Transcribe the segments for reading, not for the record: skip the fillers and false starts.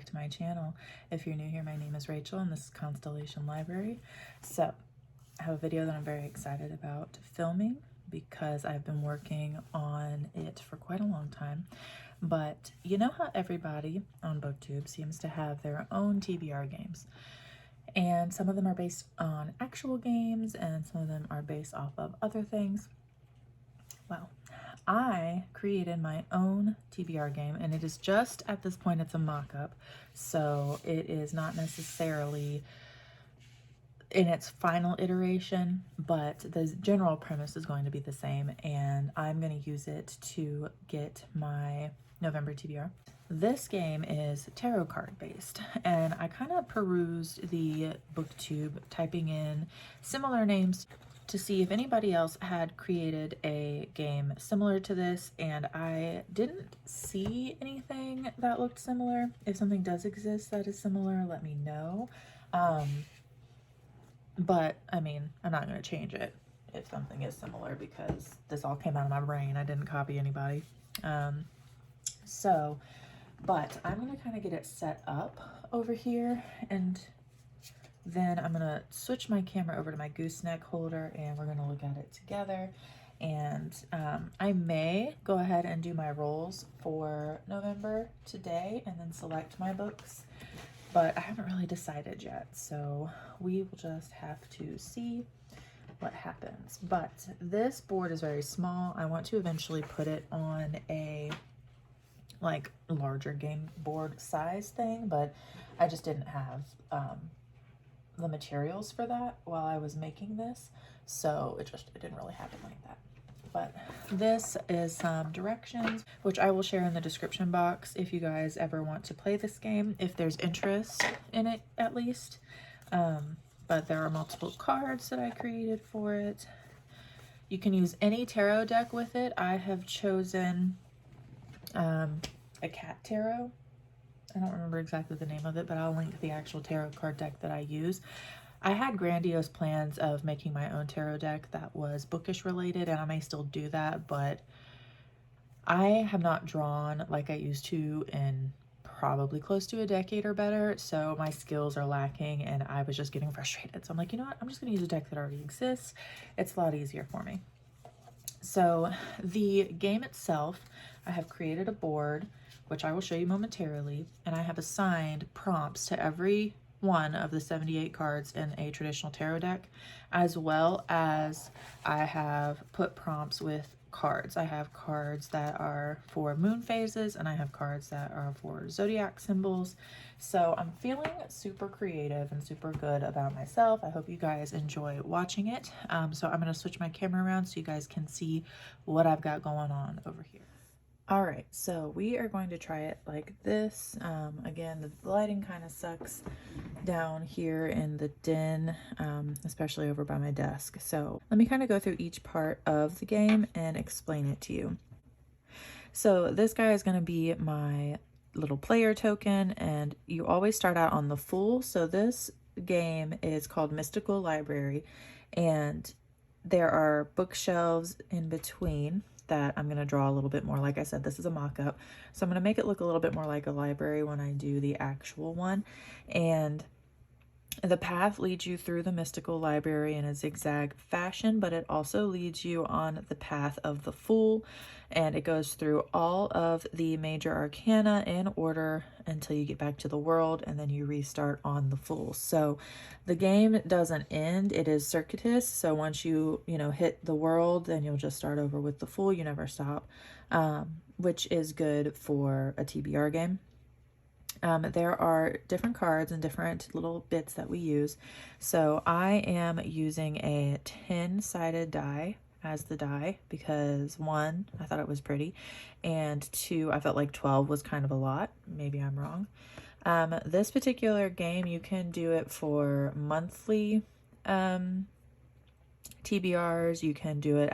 back to my channel. If you're new here, my name is Rachel and this is Constellation Library. So I have a video that I'm very excited about filming because I've been working on it for quite a long time. But you know how everybody on BookTube seems to have their own TBR games, and some of them are based on actual games and some of them are based off of other things. Well, I created my own TBR game, and it is just, at this point, it's a mock-up, so it is not necessarily in its final iteration, but the general premise is going to be the same, and I'm going to use it to get my November TBR. This game is tarot card based, and I kind of perused the BookTube, typing in similar names to see if anybody else had created a game similar to this, and I didn't see anything that looked similar. If something does exist that is similar, let me know. But I mean, I'm not going to change it if something is similar because this all came out of my brain. I didn't copy anybody. But I'm going to kind of get it set up over here, and then I'm going to switch my camera over to my gooseneck holder and we're going to look at it together. And I may go ahead and do my rolls for November today and then select my books, but I haven't really decided yet. So we will just have to see what happens. But this board is very small. I want to eventually put it on a like larger game board size thing, but I just didn't have the materials for that while I was making this, so it didn't really happen like that. But this is some directions, which I will share in the description box if you guys ever want to play this game, if there's interest in it at least. But there are multiple cards that I created for it. You can use any tarot deck with it. I have chosen a cat tarot. I don't remember exactly the name of it, but I'll link the actual tarot card deck that I use. I had grandiose plans of making my own tarot deck that was bookish related, and I may still do that, but I have not drawn like I used to in probably close to a decade or better, so my skills are lacking and I was just getting frustrated. So I'm like, you know what? I'm just going to use a deck that already exists. It's a lot easier for me. So the game itself, I have created a board, which I will show you momentarily, and I have assigned prompts to every one of the 78 cards in a traditional tarot deck, as well as I have put prompts with cards. I have cards that are for moon phases, and I have cards that are for zodiac symbols. So I'm feeling super creative and super good about myself. I hope you guys enjoy watching it. So I'm going to switch my camera around so you guys can see what I've got going on over here. All right, so we are going to try it like this. Again, the lighting kind of sucks down here in the den, especially over by my desk. So let me kind of go through each part of the game and explain it to you. So this guy is going to be my little player token, and you always start out on the Fool. So this game is called Mystical Library, and there are bookshelves in between that I'm going to draw a little bit more. Like I said, this is a mock-up, so I'm going to make it look a little bit more like a library when I do the actual one. And the path leads you through the mystical library in a zigzag fashion, but it also leads you on the path of the Fool, and it goes through all of the major arcana in order until you get back to the world, and then you restart on the Fool. So the game doesn't end, it is circuitous. So once you hit the world, then you'll just start over with the Fool. You never stop, which is good for a TBR game. There are different cards and different little bits that we use. So I am using a 10-sided die as the die because 1, I thought it was pretty, and 2, I felt like 12 was kind of a lot. Maybe I'm wrong. This particular game, you can do it for monthly TBRs. You can do it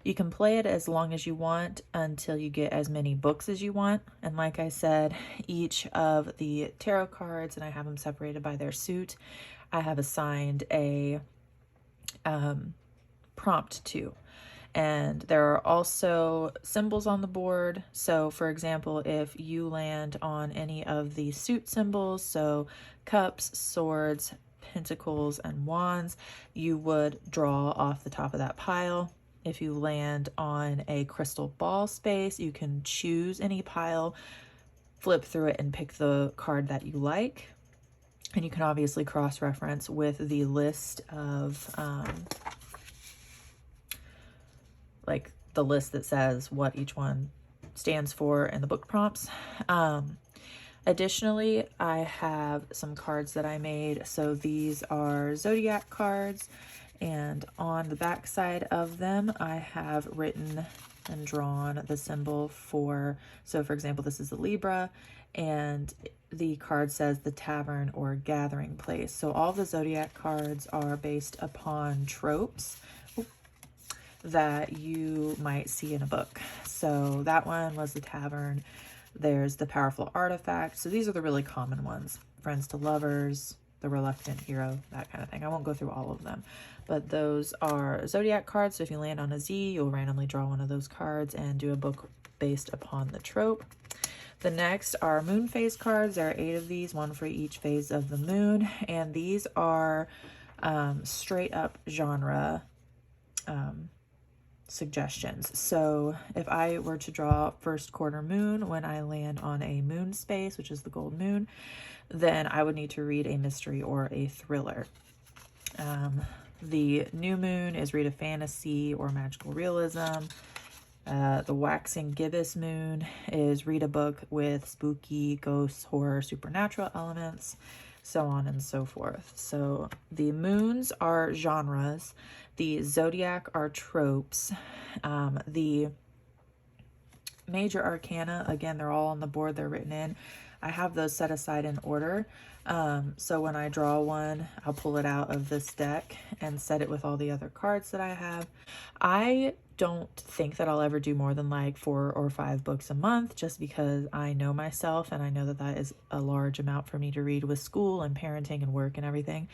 you can play it as long as you want until you get as many books as you want. And like I said, each of the tarot cards, and I have them separated by their suit, I have assigned a prompt to. And there are also symbols on the board. So for example, if you land on any of the suit symbols, so cups, swords, pentacles, and wands, you would draw off the top of that pile. If you land on a crystal ball space, you can choose any pile, flip through it, and pick the card that you like. And you can obviously cross-reference with the list of like the list that says what each one stands for in the book prompts. Additionally, I have some cards that I made. So these are zodiac cards, and on the back side of them, I have written and drawn the symbol for, so for example, this is a Libra, and the card says the tavern or gathering place. So all the zodiac cards are based upon tropes that you might see in a book. So that one was the tavern. There's the powerful artifact. So these are the really common ones. Friends to lovers, the reluctant hero, that kind of thing. I won't go through all of them, but those are zodiac cards. So if you land on a Z, you'll randomly draw one of those cards and do a book based upon the trope. The next are moon phase cards. There are 8 of these, one for each phase of the moon. And these are straight up genre suggestions. So if I were to draw first quarter moon when I land on a moon space, which is the gold moon, then I would need to read a mystery or a thriller. The new moon is read a fantasy or magical realism. The waxing gibbous moon is read a book with spooky, ghosts, horror, supernatural elements, so on and so forth. So the moons are genres. The zodiac are tropes. The major arcana, again, they're all on the board. They're written in. I have those set aside in order. So when I draw one, I'll pull it out of this deck and set it with all the other cards that I have. I don't think that I'll ever do more than like 4 or 5 books a month, just because I know myself and I know that that is a large amount for me to read with school and parenting and work and everything.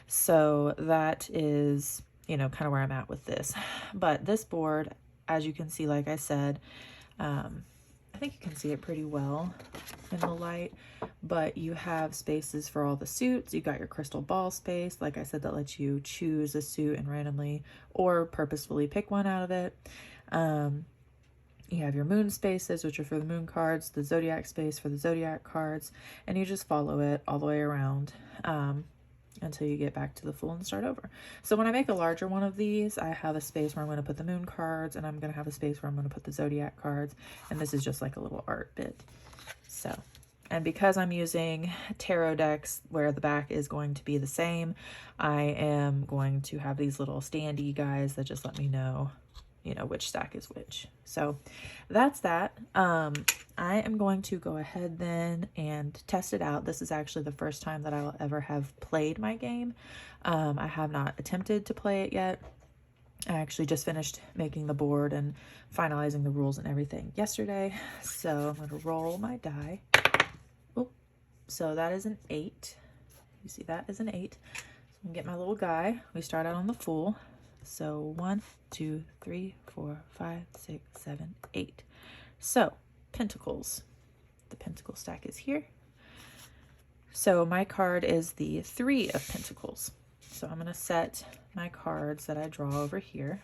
So that is, you know, kind of where I'm at with this. But this board, as you can see, like I said, I think you can see it pretty well in the light, but you have spaces for all the suits. You got your crystal ball space, like I said, that lets you choose a suit and randomly or purposefully pick one out of it. You have your moon spaces, which are for the moon cards, the zodiac space for the zodiac cards, and you just follow it all the way around until you get back to the full and start over. So when I make a larger one of these, I have a space where I'm going to put the moon cards, and I'm going to have a space where I'm going to put the zodiac cards, and this is just like a little art bit. So, and because I'm using tarot decks where the back is going to be the same, I am going to have these little standy guys that just let me know, you know, which stack is which. So that's that. I am going to go ahead then and test it out. This is actually the first time that I will ever have played my game. I have not attempted to play it yet. I actually just finished making the board and finalizing the rules and everything yesterday. So I'm going to roll my die. Oh, so that is an 8. You see that is an 8. So I'm going to get my little guy. We start out on the Fool. So 1, 2, 3, 4, 5, 6, 7, 8. So Pentacles. The Pentacle stack is here. So my card is the 3 of Pentacles. So I'm going to set my cards that I draw over here.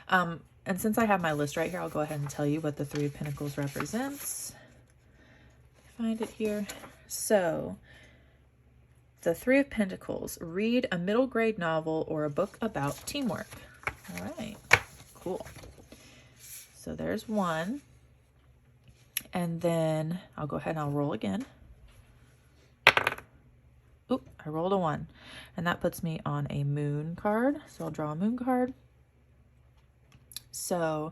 And since I have my list right here, I'll go ahead and tell you what the 3 of Pentacles represents. Find it here. So the 3 of Pentacles, read a middle grade novel or a book about teamwork. All right, cool. So there's one. And then I'll go ahead and I'll roll again. Oop, I rolled a 1. And that puts me on a moon card. So I'll draw a moon card. So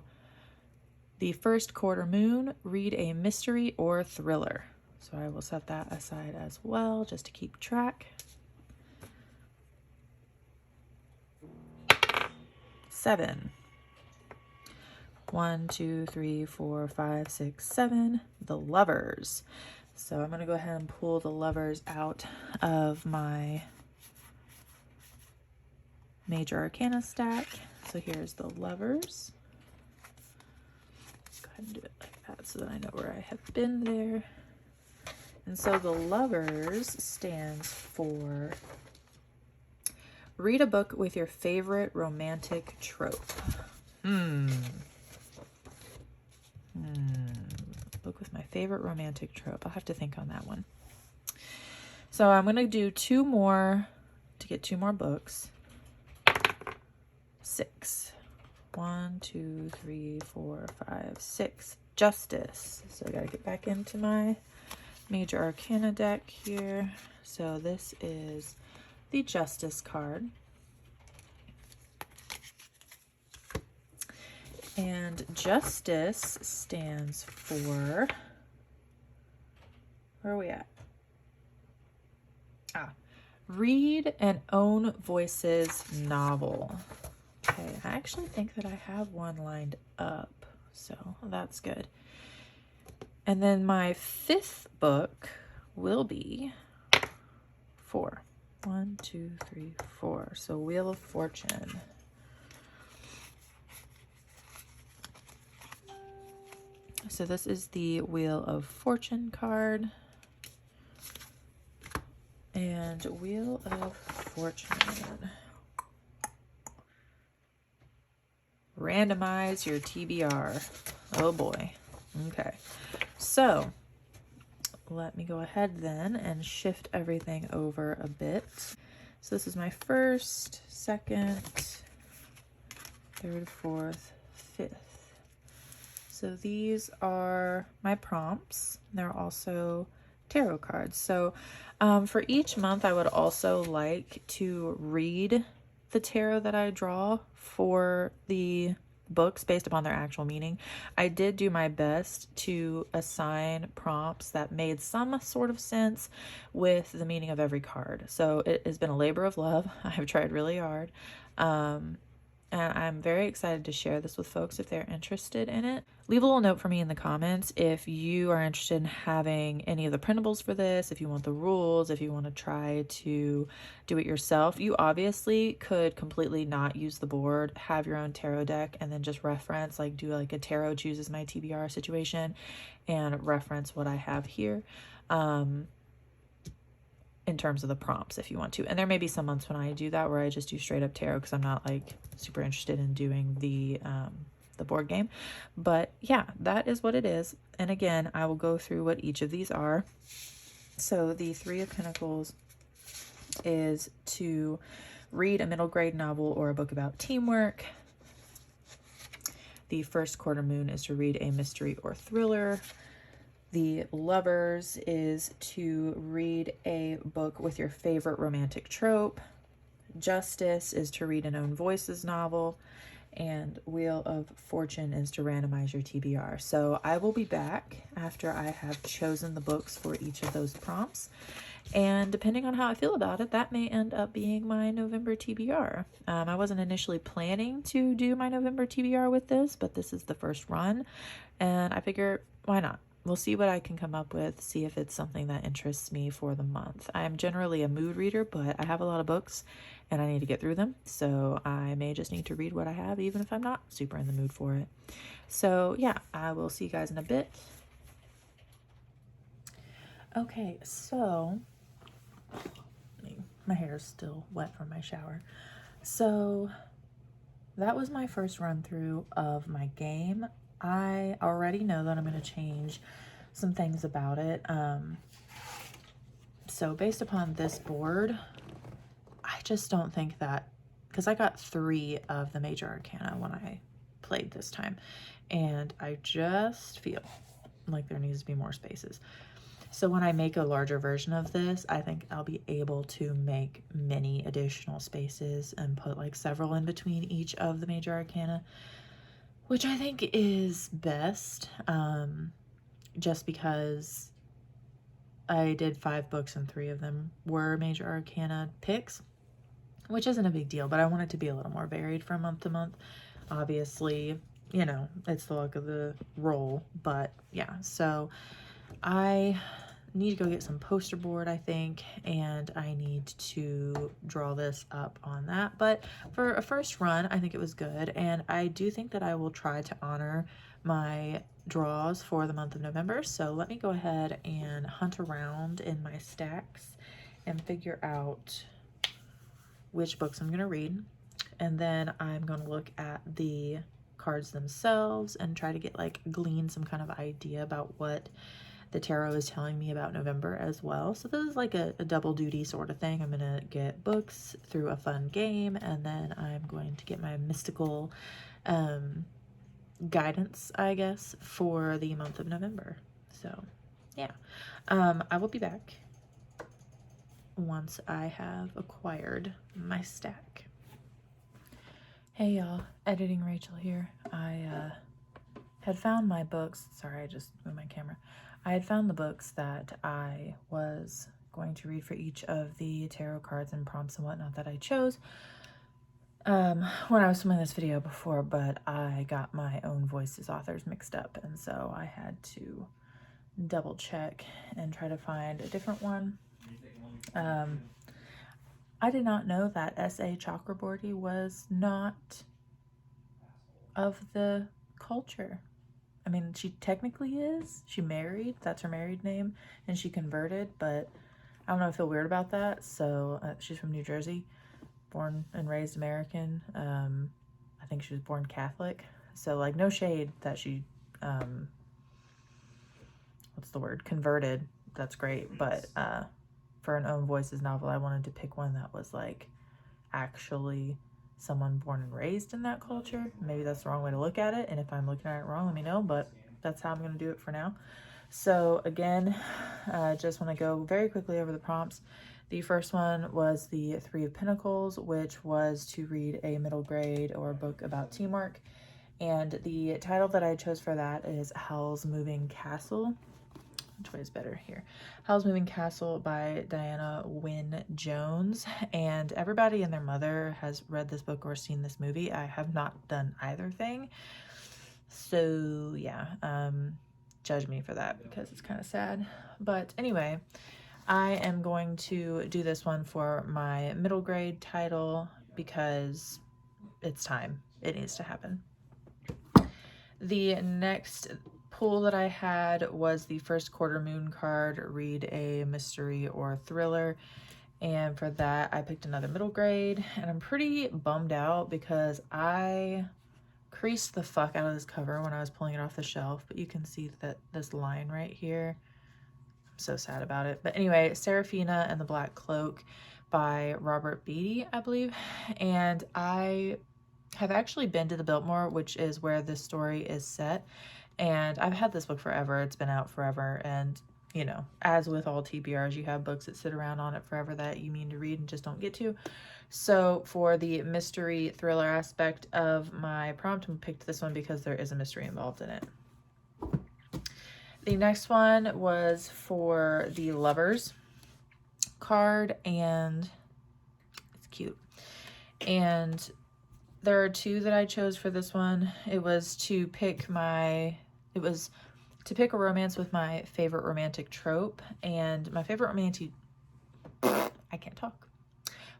the first quarter moon, read a mystery or thriller. So I will set that aside as well, just to keep track. 7. 1, 2, 3, 4, 5, 6, 7. The Lovers. So I'm going to go ahead and pull the Lovers out of my Major Arcana stack. So here's the Lovers. Go ahead and do it like that so that I know where I have been there. And so the Lovers stands for read a book with your favorite romantic trope. Book with my favorite romantic trope. I'll have to think on that one. So I'm going to do 2 more to get 2 more books. 6. 1, 2, 3, 4, 5, 6. Justice. So I got to get back into my Major Arcana deck here. So this is the Justice card. And Justice stands for, where are we at? Read an Own Voices novel. Okay, I actually think that I have one lined up, so that's good. And then my 5th book will be 4. 1, 2, 3, 4. So Wheel of Fortune. So this is the Wheel of Fortune card. And Wheel of Fortune. Randomize your TBR. Oh boy. Okay. So let me go ahead then and shift everything over a bit. So this is my 1st, 2nd, 3rd, 4th, 5th. So these are my prompts. They're also tarot cards. So for each month, I would also like to read the tarot that I draw for the books based upon their actual meaning. I did do my best to assign prompts that made some sort of sense with the meaning of every card. So it has been a labor of love. I've tried really hard. And I'm very excited to share this with folks if they're interested in it. Leave a little note for me in the comments if you are interested in having any of the printables for this, if you want the rules, if you want to try to do it yourself. You obviously could completely not use the board, have your own tarot deck, and then just reference, like do like a tarot chooses my TBR situation and reference what I have here. In terms of the prompts if you want to. And there may be some months when I do that where I just do straight up tarot because I'm not like super interested in doing the board game. But yeah, that is what it is. And again, I will go through what each of these are. So the 3 of Pentacles is to read a middle grade novel or a book about teamwork. The 1st quarter moon is to read a mystery or thriller. The Lovers is to read a book with your favorite romantic trope. Justice is to read an Own Voices novel. And Wheel of Fortune is to randomize your TBR. So I will be back after I have chosen the books for each of those prompts. And depending on how I feel about it, that may end up being my November TBR. I wasn't initially planning to do my November TBR with this, but this is the first run. And I figure, why not? We'll see what I can come up with, see if it's something that interests me for the month. I am generally a mood reader, but I have a lot of books and I need to get through them. So I may just need to read what I have, even if I'm not super in the mood for it. So yeah, I will see you guys in a bit. Okay, so my hair is still wet from my shower. So that was my first run through of my game. I already know that I'm going to change some things about it. So based upon this board, I just don't think that, because I got 3 of the Major Arcana when I played this time, and I just feel like there needs to be more spaces. So when I make a larger version of this, I think I'll be able to make many additional spaces and put like several in between each of the Major Arcana, which I think is best, just because I did 5 books and 3 of them were Major Arcana picks, which isn't a big deal, but I want it to be a little more varied from month to month. Obviously, you know, it's the luck of the roll, but yeah, so I need to go get some poster board, I think, and I need to draw this up on that. But for a first run, I think it was good, and I do think that I will try to honor my draws for the month of November. So let me go ahead and hunt around in my stacks and figure out which books I'm going to read, and then I'm going to look at the cards themselves and try to get like glean some kind of idea about what the tarot is telling me about November as well. So this is like a double duty sort of thing. I'm gonna get books through a fun game, and then I'm going to get my mystical guidance, I guess, for the month of November. So yeah, I will be back once I have acquired my stack. Hey y'all, editing Rachel here. I had found my books. Sorry, I just moved my camera. I had found the books that I was going to read for each of the tarot cards and prompts and whatnot that I chose when I was filming this video before, but I got my own voices authors mixed up, and so I had to double check and try to find a different one. I did not know that S.A. Chakraborty was not of the culture. I mean, she technically is. She married. That's her married name. And she converted, but I don't know, I feel weird about that. So she's from New Jersey, born and raised American. I think she was born Catholic. So like no shade that she, what's the word? Converted. That's great. But for an Own Voices novel, I wanted to pick one that was like actually someone born and raised in that culture. Maybe that's the wrong way to look at it, and if I'm looking at it wrong, let me know, but that's how I'm going to do it for now. So again, just want to go very quickly over the prompts. The first one was the Three of Pentacles, which was to read a middle grade or book about teamwork, and the title that I chose for that is Howl's Moving Castle. Which way is better here? Howl's Moving Castle by Diana Wynne Jones. And everybody and their mother has read this book or seen this movie. I have not done either thing. So yeah, judge me for that because it's kind of sad. But anyway, I am going to do this one for my middle grade title because it's time. It needs to happen. The next pull that I had was the first quarter moon card, read a mystery or thriller, and for that I picked another middle grade, and I'm pretty bummed out because I creased the fuck out of this cover when I was pulling it off the shelf, but you can see that this line right here, I'm so sad about it. But anyway, Seraphina and the Black Cloak by Robert Beatty, I believe, and I have actually been to the Biltmore, which is where this story is set. And I've had this book forever. It's been out forever. And, you know, as with all TBRs, you have books that sit around on it forever that you mean to read and just don't get to. So for the mystery thriller aspect of my prompt, I picked this one because there is a mystery involved in it. The next one was for the Lovers card, and it's cute. And there are two that I chose for this one. It was to pick a romance with my favorite romantic trope, and my favorite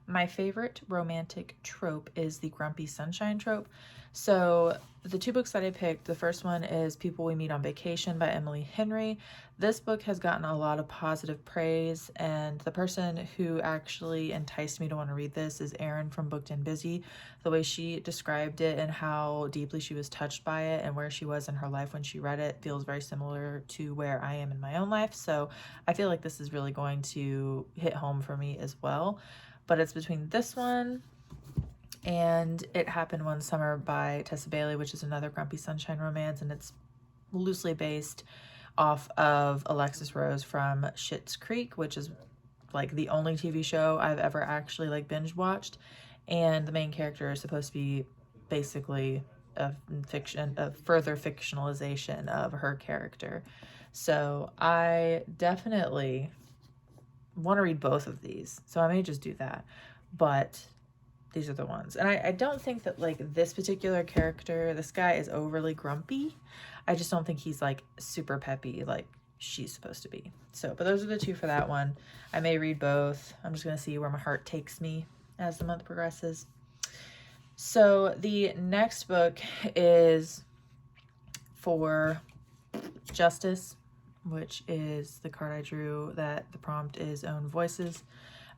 My favorite romantic trope is the grumpy sunshine trope. So the two books that I picked, the first one is People We Meet on Vacation by Emily Henry. This book has gotten a lot of positive praise, and the person who actually enticed me to want to read this is Erin from Booked and Busy. The way she described it and how deeply she was touched by it and where she was in her life when she read it feels very similar to where I am in my own life. So I feel like this is really going to hit home for me as well. But it's between this one and It Happened One Summer by Tessa Bailey, which is another grumpy sunshine romance, and it's loosely based off of Alexis Rose from Schitt's Creek, which is like the only TV show I've ever actually like binge watched, and the main character is supposed to be basically a further fictionalization of her character. So I definitely want to read both of these, so I may just do that, but these are the ones. And I don't think that like this particular character, this guy, is overly grumpy. I just don't think he's like super peppy. Like she's supposed to be. So, but those are the two for that one. I may read both. I'm just going to see where my heart takes me as the month progresses. So the next book is for Justice, which is the card I drew that the prompt is Own Voices.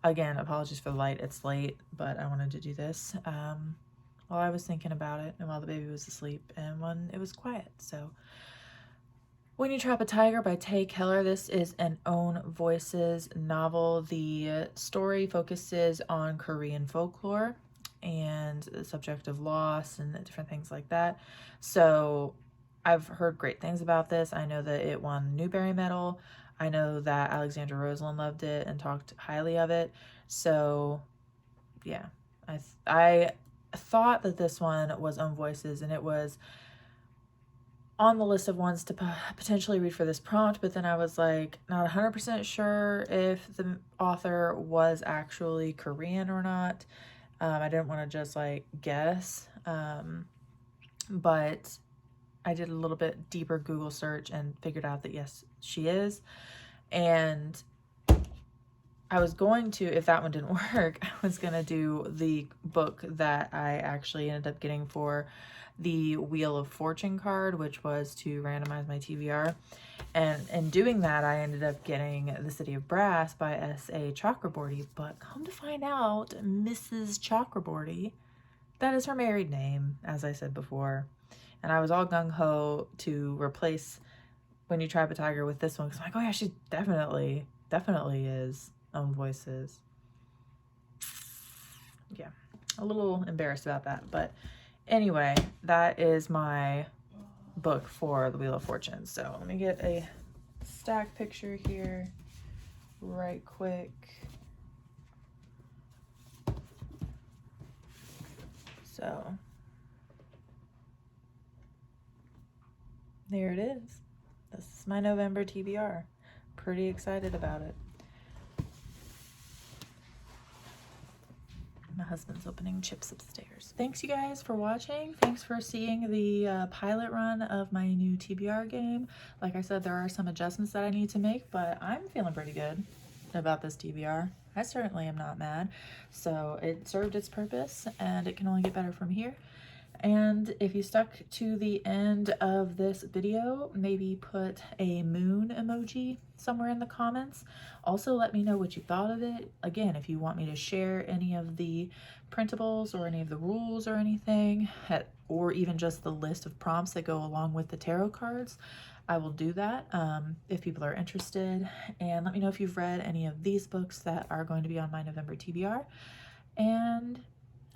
Again, apologies for the light. It's late, but I wanted to do this while I was thinking about it and while the baby was asleep and when it was quiet. So When You Trap a Tiger by Keller. This is an Own Voices novel. The story focuses on Korean folklore and the subject of loss and different things like that. So I've heard great things about this. I know that it won Newbery Medal. I know that Alexandra Roseland loved it and talked highly of it. So yeah, I thought that this one was Own Voices, and it was on the list of ones to potentially read for this prompt, but then I was like not 100% sure if the author was actually Korean or not. I didn't want to just like guess, but I did a little bit deeper Google search and figured out that yes, she is. And I was going to, if that one didn't work, I was going to do the book that I actually ended up getting for the Wheel of Fortune card, which was to randomize my TBR. And in doing that, I ended up getting The City of Brass by S.A. Chakraborty. But come to find out, Mrs. Chakraborty, that is her married name, as I said before. And I was all gung-ho to replace When You Trap a Tiger with this one, because I'm like, oh yeah, she definitely is Own Voices. Yeah, a little embarrassed about that, but anyway, that is my book for the Wheel of Fortune. So let me get a stack picture here right quick. So there it is. This is my November TBR. Pretty excited about it. My husband's opening chips upstairs. Thanks you guys for watching. Thanks for seeing the pilot run of my new TBR game. Like I said, there are some adjustments that I need to make, but I'm feeling pretty good about this TBR. I certainly am not mad. So it served its purpose and it can only get better from here. And if you stuck to the end of this video, maybe put a moon emoji somewhere in the comments. Also, let me know what you thought of it. Again, if you want me to share any of the printables or any of the rules or anything, or even just the list of prompts that go along with the tarot cards, I will do that if people are interested. And let me know if you've read any of these books that are going to be on my November TBR. And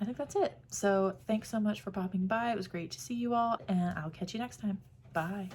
I think that's it. So thanks so much for popping by. It was great to see you all, and I'll catch you next time. Bye.